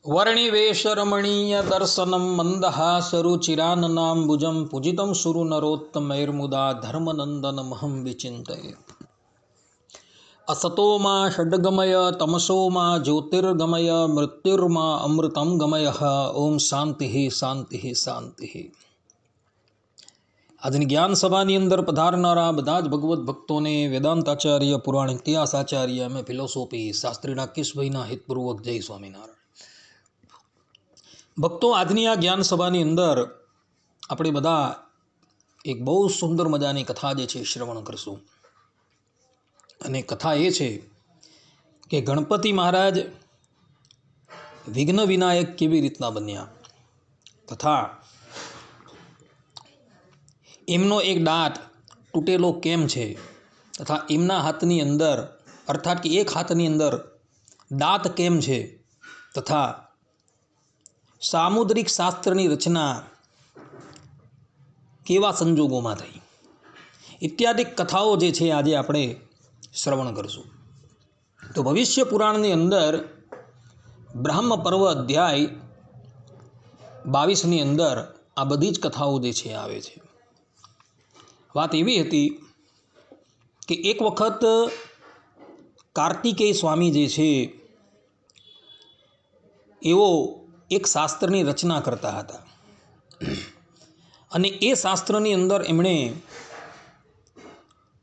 वर्णिवेशरमणीय दर्शनं मन्दहासरुचिराननाम्बुजं पूजितं सुरनरोत्तमैर्मुदा धर्मनन्दनमहं विचिन्तये। असतो मा षड्गमय तमसो मा ज्योतिर्गमय मृत्युर्मा अमृतं गमयः। ओम शांति शांति शांति। આજની જ્ઞાન સભાની અંદર પધારનારા બધા જ ભગવત ભક્તોને વેદાંતાચાર્ય પુરાણ ઇતિહાસાચાર્ય એમ ફિલોસોફી શાસ્ત્રી રાકેશભાઈના હિતપૂર્વક જય સ્વામિનારાયણ। ભક્તો, આજની આ જ્ઞાન સભાની અંદર આપણે બધા એક બહુ સુંદર મજાની કથા જે છે શ્રવણ કરશું। અને કથા એ છે કે ગણપતિ મહારાજ વિઘ્ન વિનાયક કેવી રીતના બન્યા તથા એમનો એક દાંત તૂટેલો કેમ છે તથા એમના હાથની અંદર અર્થાત કે એક હાથની અંદર દાંત કેમ છે તથા સામુદ્રિક શાસ્ત્રની રચના કેવા સંજોગોમાં થઈ ઇત્યાદિ કથાઓ જે છે આજે આપણે શ્રવણ કરશું। તો ભવિષ્ય પુરાણની અંદર બ્રહ્મ પર્વ અધ્યાય 22ની અંદર આ બધી જ કથાઓ જે છે આવે છે। વાત એવી હતી કે એક વખત કાર્તિકેય સ્વામી જે છે એવો એક શાસ્ત્રની રચના કરતા હતા અને એ શાસ્ત્રની અંદર એમણે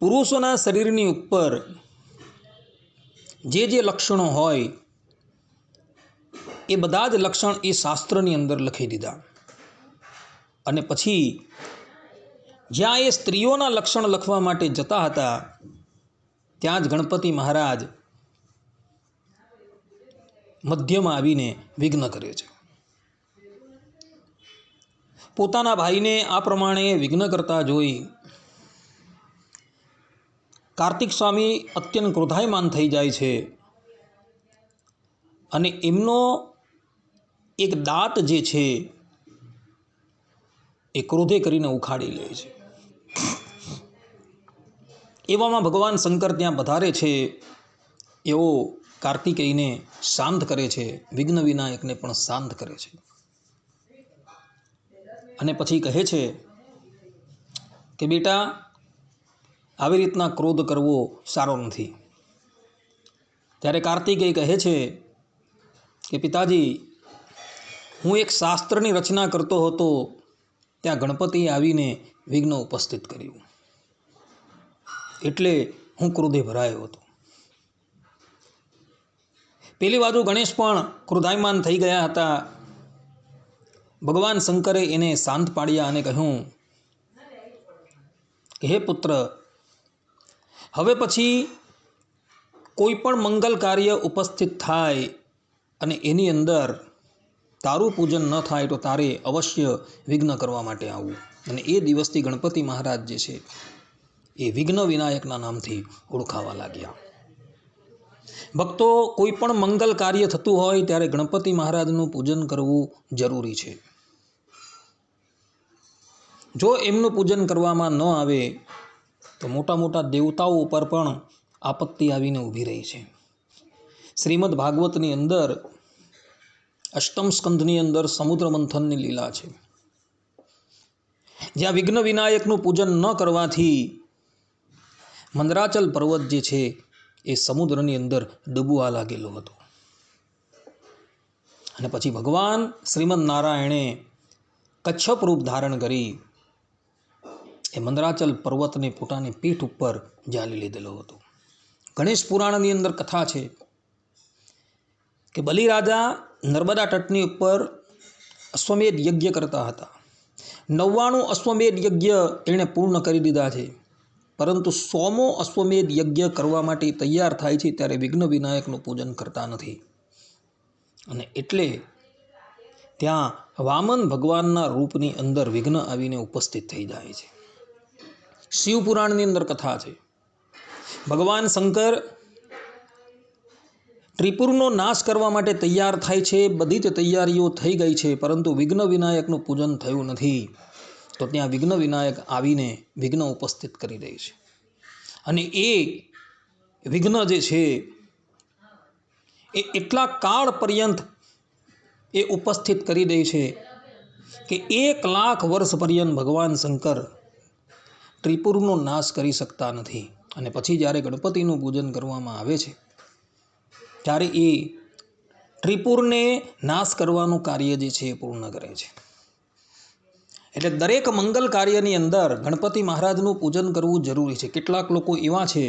પુરુષોના શરીરની ઉપર જે લક્ષણો હોય એ બધા જ લક્ષણ એ શાસ્ત્રની અંદર લખી દીધા અને પછી જ્યાં એ સ્ત્રીઓના લક્ષણ લખવા માટે જતા હતા ત્યાં જ ગણપતિ મહારાજ મધ્યમાં આવીને વિઘ્ન કરે છે। પોતાના ભાઈને આ પ્રમાણે વિઘ્ન કરતા જોઈ કાર્તિક સ્વામી અત્યંત ક્રોધાયમાન થઈ જાય છે અને એમનો એક દાંત જે છે એ ક્રોધે કરીને ઉખાડી લે છે। એવામાં ભગવાન શંકર ત્યાં પધારે છે, એવો કાર્તિકેયને શાંત કરે છે, વિઘ્ન વિનાયકને પણ શાંત કરે છે અને પછી કહે છે કે બેટા, આવી રીતના ક્રોધ કરવો સારો નથી। ત્યારે કાર્તિકેય કહે છે કે પિતાજી, હું એક શાસ્ત્રની રચના કરતો હતો, ત્યાં ગણપતિએ આવીને વિઘ્ન ઉપસ્થિત કર્યું એટલે હું ક્રોધે ભરાયો હતો। પેલી બાજુ ગણેશ પણ ક્રોધાયમાન થઈ ગયા હતા। ભગવાન શંકરે એને શાંત પાડ્યા અને કહ્યું કે હે પુત્ર, હવે પછી કોઈ પણ મંગલ કાર્ય ઉપસ્થિત થાય અને એની અંદર તારું પૂજન ન થાય તો તારે અવશ્ય વિઘ્ન કરવા માટે આવવું। અને એ દિવસથી ગણપતિ મહારાજ જે છે એ વિઘ્ન વિનાયકના નામથી ઓળખાવા લાગ્યા। ભક્તો, કોઈ પણ મંગલ કાર્ય થતું હોય ત્યારે ગણપતિ મહારાજનું પૂજન કરવું જરૂરી છે। જો એમનું પૂજન કરવામાં ન આવે તો મોટા મોટા દેવતાઓ ઉપર પણ આપત્તિ આવીને ઊભી રહી છે। શ્રીમદ ભાગવતની અંદર અષ્ટમ સ્કંધની અંદર સમુદ્ર મંથનની લીલા છે, જ્યાં વિઘ્ન વિનાયકનું પૂજન ન કરવાથી મંદરાચલ પર્વત જે છે એ સમુદ્રની અંદર ડૂબવા લાગેલો હતો અને પછી ભગવાન શ્રીમદ નારાયણે કચ્છપ રૂપ ધારણ કરી એ મંદરાચલ પર્વતને પોતાની પીઠ ઉપર ઝાલી લીધેલો હતો। ગણેશ પુરાણની અંદર કથા છે કે બલિરાજા નર્મદા તટની ઉપર અશ્વમેધ યજ્ઞ કરતા હતા। 99 અશ્વમેધ યજ્ઞ એણે પૂર્ણ કરી દીધા છે, પરંતુ 100મો અશ્વમેધ યજ્ઞ કરવા માટે તૈયાર થાય છે ત્યારે વિઘ્ન વિનાયકનું પૂજન કરતા નથી અને એટલે ત્યાં વામન ભગવાનના રૂપની અંદર વિઘ્ન આવીને ઉપસ્થિત થઈ જાય છે। શિવપુરાણની અંદર કથા છે, ભગવાન શંકર ત્રિપુરનો નાશ કરવા માટે તૈયાર થાય છે, બધી જ તૈયારીઓ થઈ ગઈ છે, પરંતુ વિઘ્ન વિનાયકનું પૂજન થયું નથી। તો ત્યાં વિઘ્ન વિનાયક આવીને વિઘ્ન ઉપસ્થિત કરી દે છે અને એ વિઘ્ન જે છે એ એટલા કાળ પર્યંત એ ઉપસ્થિત કરી દે છે કે 1,00,000 વર્ષ પર્યંત ભગવાન શંકર ત્રિપુરનો નાશ કરી શકતા નથી. અને પછી જ્યારે ગણપતિનું પૂજન કરવામાં આવે છે ત્યારે એ ત્રિપુરને નાશ કરવાનું કાર્ય જે છે એ પૂર્ણ કરે છે. એટલે દરેક મંગલ કાર્યની અંદર ગણપતિ મહારાજનું પૂજન કરવું જરૂરી છે. કેટલાક લોકો એવા છે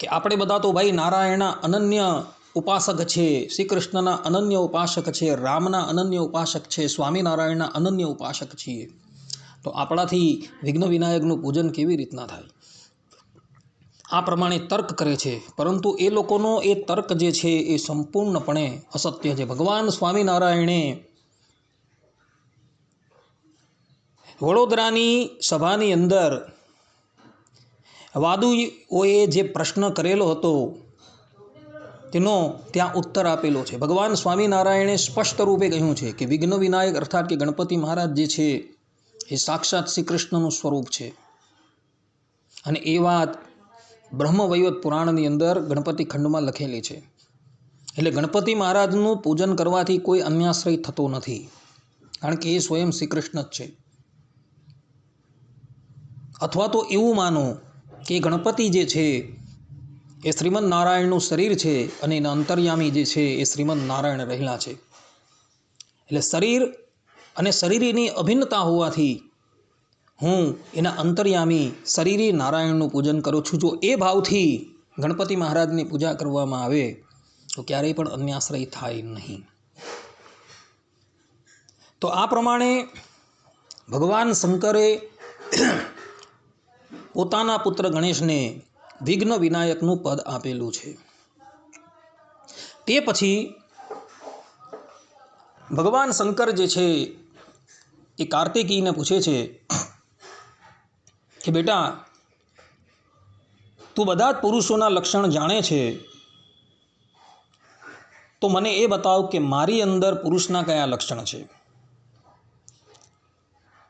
કે આપણે બધા તો ભાઈ નારાયણના અનન્ય ઉપાસક છે, શ્રી કૃષ્ણના અનન્ય ઉપાસક છે, રામના અનન્ય ઉપાસક છે, સ્વામિનારાયણના અનન્ય ઉપાસક છીએ, તો આપણાથી વિઘ્ન વિનાયકનું પૂજન કેવી રીતના થાય? આ પ્રમાણે તર્ક કરે છે. પરંતુ એ લોકોનો એ તર્ક જે છે એ સંપૂર્ણપણે અસત્ય છે. ભગવાન સ્વામિનારાયણે વડોદરાની સભાની અંદર વાદુઓએ જે પ્રશ્ન કરેલો હતો તેનો ત્યાં ઉત્તર આપેલો છે. ભગવાન સ્વામિનારાયણે સ્પષ્ટ રૂપે કહ્યું છે કે વિઘ્ન વિનાયક અર્થાત કે ગણપતિ મહારાજ જે છે એ સાક્ષાત શ્રી કૃષ્ણનું સ્વરૂપ છે. અને એ વાત બ્રહ્મવૈવર્ત પુરાણની અંદર ગણપતિ ખંડમાં લખેલી છે. એટલે ગણપતિ મહારાજનું પૂજન કરવાથી કોઈ અન્યાશ્રય થતો નથી, કારણ કે એ સ્વયં શ્રી કૃષ્ણ જ છે. અથવા તો એવું માનો કે ગણપતિ જે છે એ શ્રીમદ નારાયણનું શરીર છે અને એના અંતર્યામી જે છે એ શ્રીમદ નારાયણ રહેલા છે. એટલે શરીર અને શરીરની અભિન્નતા હોવાથી હું એના અંતર્યામી શરીરી નારાયણનું પૂજન કરું છું. જો એ ભાવથી ગણપતિ મહારાજની પૂજા કરવામાં આવે તો ક્યારેય પણ અન્યાશ્રય થાય નહીં. તો આ પ્રમાણે ભગવાન શંકરે પોતાના પુત્ર ગણેશને વિઘ્ન વિનાયકનું પદ આપેલું છે. તે પછી ભગવાન શંકર જે છે એ કાર્તિકેયને પૂછે છે કે બેટા, તું બધા જ પુરુષોના લક્ષણ જાણે છે, તો મને એ બતાવ કે મારી અંદર પુરુષના કયા લક્ષણ છે?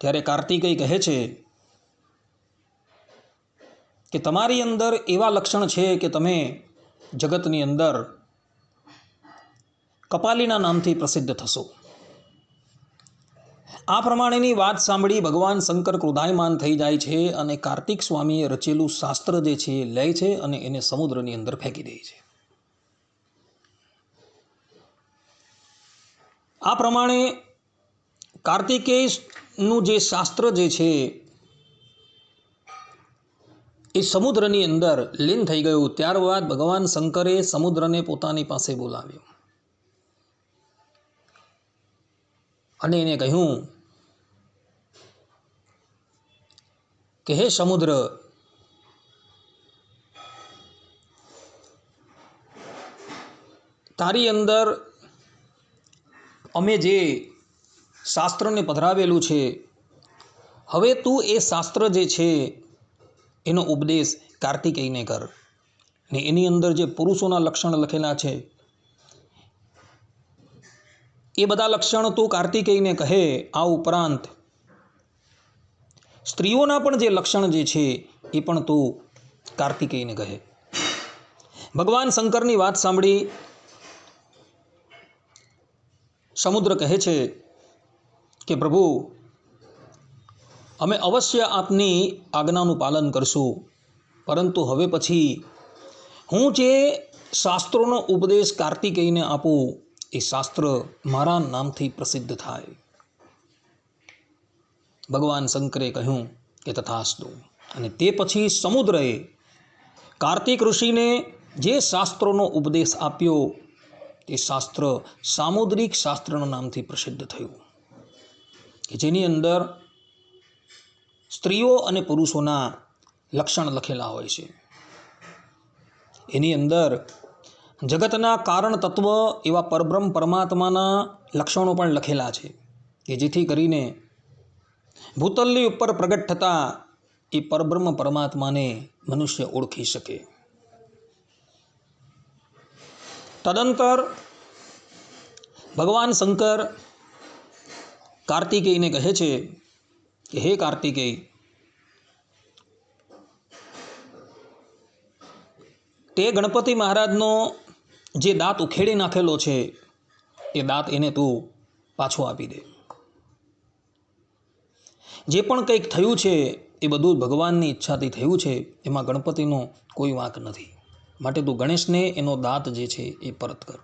ત્યારે કાર્તિકેય કહે છે કે તમારી અંદર એવા લક્ષણ છે કે તમે જગતની અંદર કપાલીના નામથી પ્રસિદ્ધ થશો. આ પ્રમાણેની વાત સાંભળી ભગવાન શંકર ક્રોધાયમાન થઈ જાય છે અને કાર્તિક સ્વામીએ રચેલું શાસ્ત્ર જે છે એ લે છે અને એને સમુદ્રની અંદર ફેંકી દે છે. આ પ્રમાણે કાર્તિકેયનું જે શાસ્ત્ર જે છે એ સમુદ્રની અંદર લીન થઈ ગયું. ત્યારબાદ ભગવાન શંકરે સમુદ્રને પોતાની પાસે બોલાવ્યો અને એને કહ્યું કે હે સમુદ્ર, તારી અંદર અમે જે શાસ્ત્રને પધરાવેલું છે, હવે તું એ શાસ્ત્ર જે છે એનો ઉપદેશ કાર્તિકેયને કર. ને એની અંદર જે પુરુષોના લક્ષણ લખેલા છે એ બધા લક્ષણ તું કાર્તિકેયને કહે. આ ઉપરાંત સ્ત્રીઓના પણ જે લક્ષણ જે છે એ પણ તું કાર્તિકેયને કહે. ભગવાન શંકરની વાત સાંભળી સમુદ્ર કહે છે કે પ્રભુ, અમે અવશ્ય આપની આજ્ઞાનું પાલન કરશું, પરંતુ હવે પછી હું જે શાસ્ત્રોનો ઉપદેશ કાર્તિકેયને આપું એ શાસ્ત્ર મારા નામથી પ્રસિદ્ધ થાય. ભગવાન શંકરે કહ્યું કે તથાસ્તુ. અને તે પછી સમુદ્રએ કાર્તિક ઋષિને જે શાસ્ત્રોનો ઉપદેશ આપ્યો તે શાસ્ત્ર સામુદ્રિક શાસ્ત્રના નામથી પ્રસિદ્ધ થયું, કે જેની અંદર સ્ત્રીઓ અને પુરુષોના લક્ષણ લખેલા હોય છે. એની અંદર જગતના કારણ તત્વ એવા પરબ્રહ્મ પરમાત્માના લક્ષણો પણ લખેલા છે, કે જેથી કરીને ભૂતલની ઉપર પ્રગટ થતા એ પરબ્રહ્મ પરમાત્માને મનુષ્ય ઓળખી શકે. તદંતર ભગવાન શંકર કાર્તિકેયને કહે છે કે હે કાર્તિકેય, તે ગણપતિ મહારાજનો જે દાંત ઉખેડી નાખેલો છે એ દાંત એને તું પાછો આપી દે. જે પણ કંઈક થયું છે એ બધું ભગવાનની ઈચ્છાથી થયું છે, એમાં ગણપતિનો કોઈ વાંક નથી. માટે તું ગણેશને એનો દાંત જે છે એ પરત કર.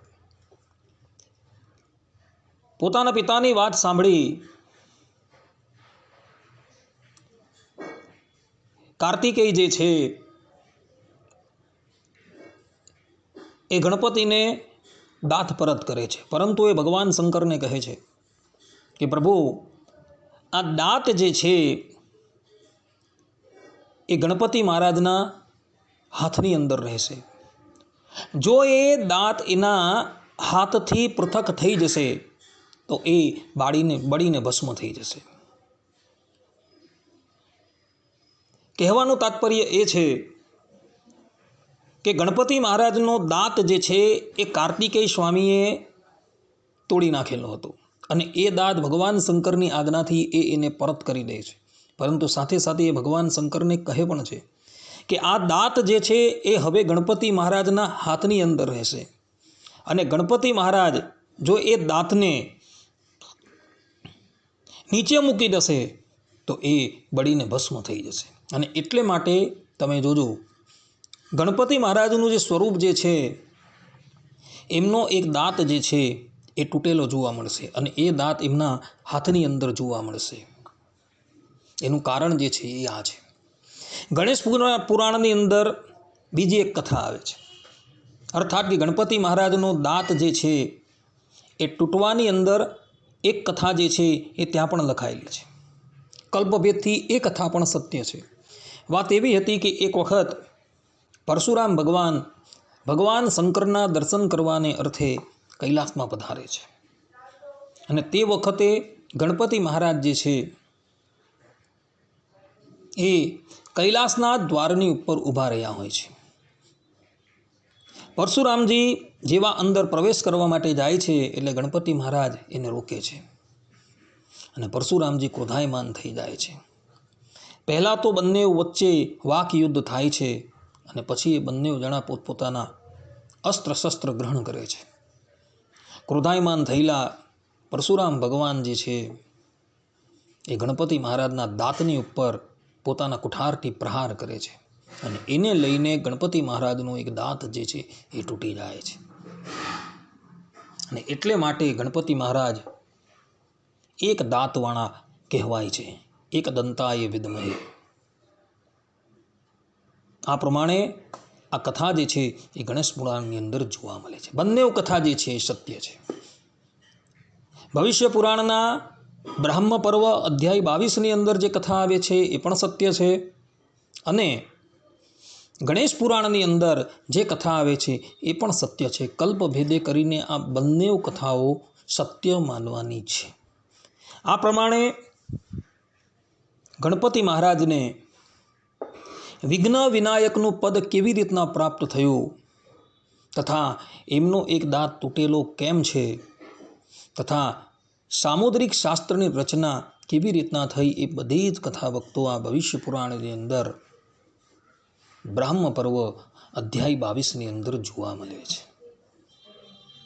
પોતાના પિતાની વાત સાંભળી કાર્તિકેય જે છે એ ગણપતિને દાંત પરત કરે છે, પરંતુ એ ભગવાન શંકરને કહે છે કે પ્રભુ, આ દાંત જે છે એ ગણપતિ મહારાજના હાથની અંદર રહેશે. જો એ દાંત એના હાથથી પૃથક થઈ જશે તો એ બળીને ભસ્મ થઈ જશે. કહેવાનું તાત્પર્ય એ છે કે ગણપતિ મહારાજનો દાંત જે છે એ કાર્તિકેય સ્વામીએ તોડી નાખેલો હતો અને એ દાંત ભગવાન શંકરની આજ્ઞાથી એને પરત કરી દે છે. પરંતુ સાથે સાથે એ ભગવાન શંકરને કહે પણ છે કે આ દાંત જે છે એ હવે ગણપતિ મહારાજના હાથની અંદર રહેશે અને ગણપતિ મહારાજ જો એ દાંતને નીચે મૂકી દેશે તો એ બળીને ભસ્મ થઈ જશે. અને એટલે માટે તમે જોજો, ગણપતિ મહારાજનું જે સ્વરૂપ જે છે એમનો એક દાંત જે છે એ તૂટેલો જોવા મળશે અને એ દાંત એમના હાથની અંદર જોવા મળશે. એનું કારણ જે છે એ આ છે. ગણેશ પુરાણની અંદર બીજી એક કથા આવે છે, અર્થાત કે ગણપતિ મહારાજનો દાંત જે છે એ તૂટવાની અંદર એક કથા જે છે એ ત્યાં પણ લખાયેલી છે. કલ્પભેદથી એ કથા પણ સત્ય છે. વાત એવી હતી કે એક વખત પરશુરામ ભગવાન શંકરના દર્શન કરવાને અર્થે કૈલાસમાં પધારે છે અને તે વખતે ગણપતિ મહારાજ જે છે એ કૈલાસના દ્વારની ઉપર ઊભા રહ્યા હોય છે. પરશુરામજી જેવા અંદર પ્રવેશ કરવા માટે જાય છે એટલે ગણપતિ મહારાજ એને રોકે છે અને પરશુરામજી ક્રોધાયમાન થઈ જાય છે. પહેલાં તો બંને વચ્ચે વાક યુદ્ધ થાય છે અને પછી એ બંને જણા પોતપોતાના અસ્ત્ર શસ્ત્ર ગ્રહણ કરે છે. ક્રોધાયમાન થયેલા પરશુરામ ભગવાન જે છે એ ગણપતિ મહારાજના દાંતની ઉપર પોતાના કુઠારથી પ્રહાર કરે છે અને એને લઈને ગણપતિ મહારાજનું એક દાંત જે છે એ તૂટી જાય છે. અને એટલે માટે ગણપતિ મહારાજ એક દાંતવાળા કહેવાય છે, એક દંતાય વિદ્મહે. આ પ્રમાણે આ કથા જે છે એ ગણેશ પુરાણની અંદર જોવા મળે છે. બંને કથા જે છે એ સત્ય છે. ભવિષ્ય પુરાણના બ્રહ્મ પર્વ અધ્યાય 22ની અંદર જે કથા આવે છે એ પણ સત્ય છે અને ગણેશ પુરાણની અંદર જે કથા આવે છે એ પણ સત્ય છે. કલ્પભેદે કરીને આ બંને કથાઓ સત્ય માનવાની છે. આ પ્રમાણે ગણપતિ મહારાજને વિઘ્ન વિનાયકનું પદ કેવી રીતના પ્રાપ્ત થયું તથા એમનો એક દાંત તૂટેલો કેમ છે તથા સામુદ્રિક શાસ્ત્રની રચના કેવી રીતના થઈ એ બધી જ કથા ભક્તો આ ભવિષ્ય પુરાણની અંદર બ્રહ્મ પર્વ અધ્યાય 22ની અંદર જોવા મળે છે.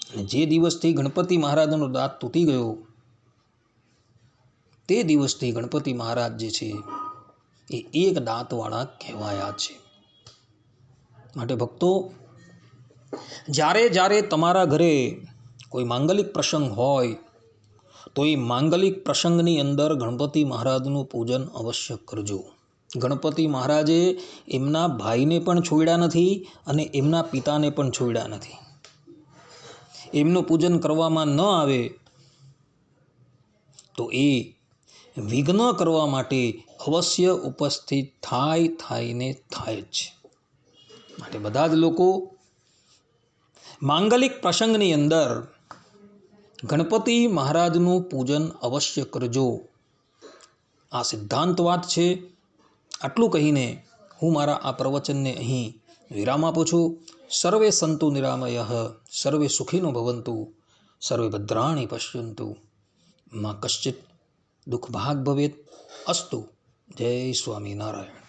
અને જે દિવસથી ગણપતિ મહારાજનો દાંત તૂટી ગયો તે દિવસથી ગણપતિ મહારાજ જે છે એ એક દાંતવાળા કહેવાયા છે. માટે ભક્તો, જ્યારે તમારા ઘરે કોઈ માંગલિક પ્રસંગ હોય તો એ માંગલિક પ્રસંગની અંદર ગણપતિ મહારાજનું પૂજન અવશ્ય કરજો. ગણપતિ મહારાજે એમના ભાઈને પણ છોડ્યા નથી અને એમના પિતાને પણ છોડ્યા નથી. એમનું પૂજન કરવામાં ન આવે તો એ વિઘ્ન કરવા માટે અવશ્ય ઉપસ્થિત થાય જ. માટે બધા જ લોકો માંગલિક પ્રસંગની અંદર ગણપતિ મહારાજનું પૂજન અવશ્ય કરજો. આ સિદ્ધાંત વાત છે. આટલું કહીને હું મારા આ પ્રવચનને અહીં વિરામ આપું છું. સર્વે સંતુ નિરામયઃ, સર્વે સુખીનો ભવંતુ, સર્વે ભદ્રાણી પશ્યંતુ, માં કશ્ચિત દુઃખ ભાગ ભવેત. અસ્તુ. જય સ્વામિનારાયણ.